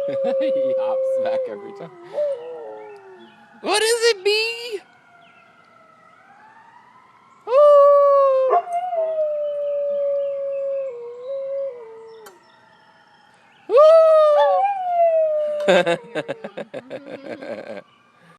He hops back every time. What is it, bee? Woo! Woo!